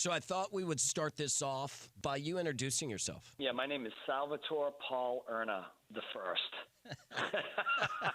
So I thought we would start this off by you introducing yourself. Yeah, my name is Salvatore Paul Erna the First.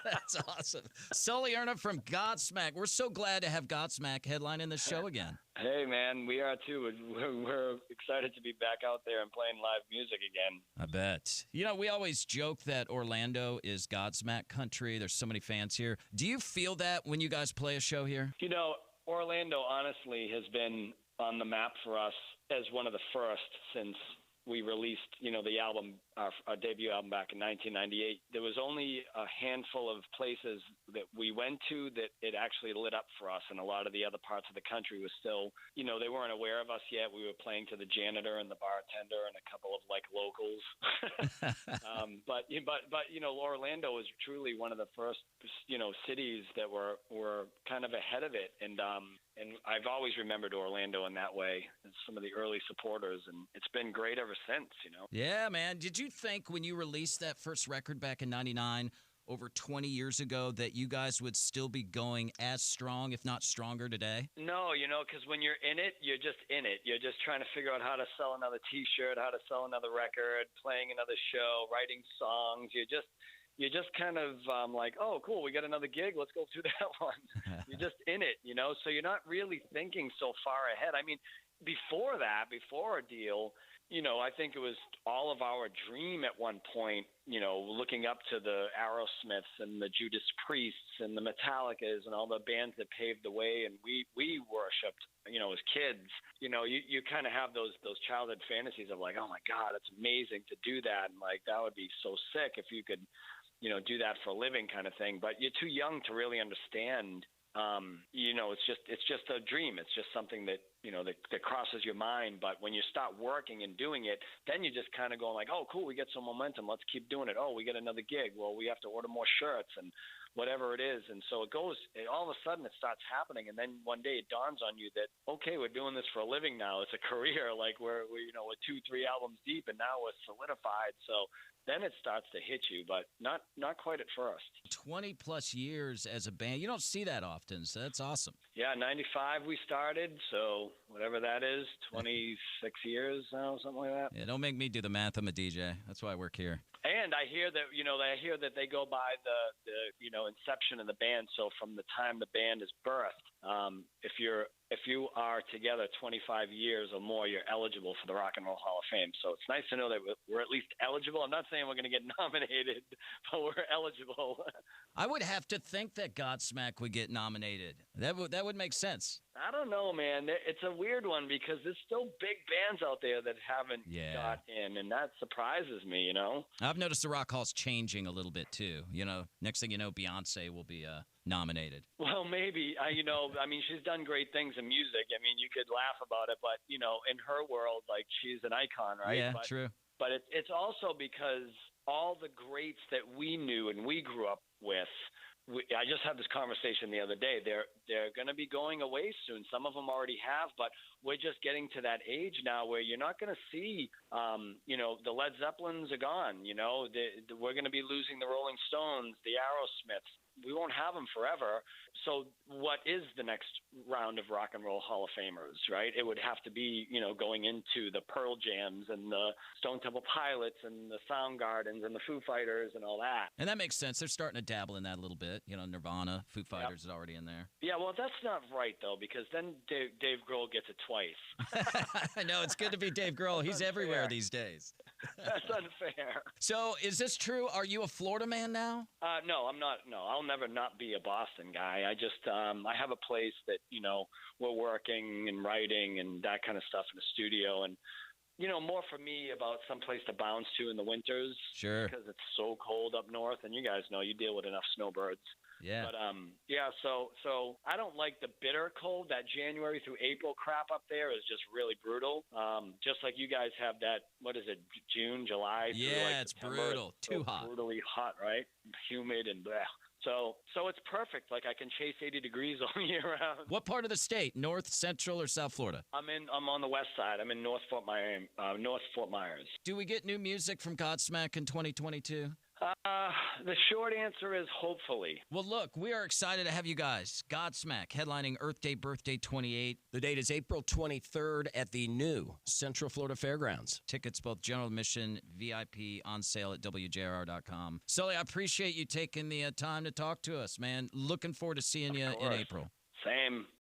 That's awesome. Sully Erna from Godsmack. We're so glad to have Godsmack headlining the show again. Hey, man, we are too. We're excited to be back out there and playing live music again. I bet. You know, we always joke that Orlando is Godsmack country. There's so many fans here. Do you feel that when you guys play a show here? You know, Orlando honestly has been on the map for us as one of the first since we released, the album, our debut album back in 1998. There was only a handful of places that we went to that it actually lit up for us, and a lot of the other parts of the country was still, they weren't aware of us yet. We were playing to the janitor and the bartender and a couple of locals. But Orlando was truly one of the first, cities that were kind of ahead of it, and I've always remembered Orlando in that way as some of the early supporters, and it's been great ever since, Yeah, man. Did you think when you released that first record back in 99, over 20 years ago, that you guys would still be going as strong, if not stronger today? No, because when you're in it, you're just in it. You're just trying to figure out how to sell another T-shirt, how to sell another record, playing another show, writing songs. You're just kind of like, oh, cool, we got another gig. Let's go through that one. You're just in it, so you're not really thinking so far ahead. I mean, before a deal, I think it was all of our dream at one point, looking up to the Aerosmiths and the Judas Priests and the Metallicas and all the bands that paved the way. And we worshipped, as kids, you kind of have those childhood fantasies of like, oh my God, it's amazing to do that. And like, that would be so sick if you could, do that for a living kind of thing. But you're too young to really understand. It's just a dream. It's just something that, that crosses your mind. But when you start working and doing it, then you just kind of go like, oh, cool, we get some momentum. Let's keep doing it. Oh, we get another gig. Well, we have to order more shirts and whatever it is. And so all of a sudden it starts happening. And then one day it dawns on you that, okay, we're doing this for a living now. It's a career. Like we're 2-3 albums deep and now we're solidified. So then it starts to hit you, but not quite at first. 20 plus years as a band. You don't see that often, so that's awesome. Yeah, 95 we started, so whatever that is, 26 years now, something like that. Yeah, don't make me do the math. I'm a DJ. That's why I work here. And I hear that they go by the inception of the band. So from the time the band is birthed, if you are together 25 years or more, you're eligible for the Rock and Roll Hall of Fame. So it's nice to know that we're at least eligible. I'm not saying we're going to get nominated, but we're eligible. I would have to think that Godsmack would get nominated. That would make sense. I don't know, man. It's a weird one because there's still big bands out there that haven't got in, and that surprises me, I've noticed the Rock Hall's changing a little bit, too. Next thing you know, Beyonce will be nominated. Well, maybe. She's done great things in music. I mean, you could laugh about it, but, in her world, like, she's an icon, right? Yeah, true. But it's also because all the greats that we knew and we grew up with, I just had this conversation the other day. They're going to be going away soon. Some of them already have, but we're just getting to that age now where you're not going to see, the Led Zeppelins are gone. We're going to be losing the Rolling Stones, the Aerosmiths. We won't have them forever. So what is the next round of Rock and Roll Hall of Famers, right? It would have to be, going into the Pearl Jams and the Stone Temple Pilots and the Soundgardens and the Foo Fighters and all that. And that makes sense. They're starting to dabble in that a little bit. Nirvana, Foo Fighters is already in there. Yeah, well, that's not right, though, because then Dave Grohl gets it twice. I know. It's good to be Dave Grohl. He's everywhere these days. That's unfair. So is this true? Are you a Florida man now? No, I'm not. No, I'll never not be a Boston guy. I just I have a place that, we're working and writing and that kind of stuff in the studio. And, more for me about some place to bounce to in the winters. Sure. Because it's so cold up north. And you guys know you deal with enough snowbirds. Yeah. But, so I don't like the bitter cold. That January through April crap up there is just really brutal. Just like you guys have that, what is it, June, July? Yeah, it's September. brutal. It's Too so hot. Brutally hot, right? Humid and bleh. So it's perfect. Like I can chase 80 degrees all year round. What part of the state? North, Central, or South Florida? I'm on the west side. I'm in North Fort Myers. Do we get new music from Godsmack in 2022? The short answer is hopefully. Well, look, we are excited to have you guys. Godsmack, headlining Earth Day Birthday 28. The date is April 23rd at the new Central Florida Fairgrounds. Tickets, both general admission, VIP, on sale at WJR.com. Sully, I appreciate you taking the time to talk to us, man. Looking forward to seeing you in April. Same.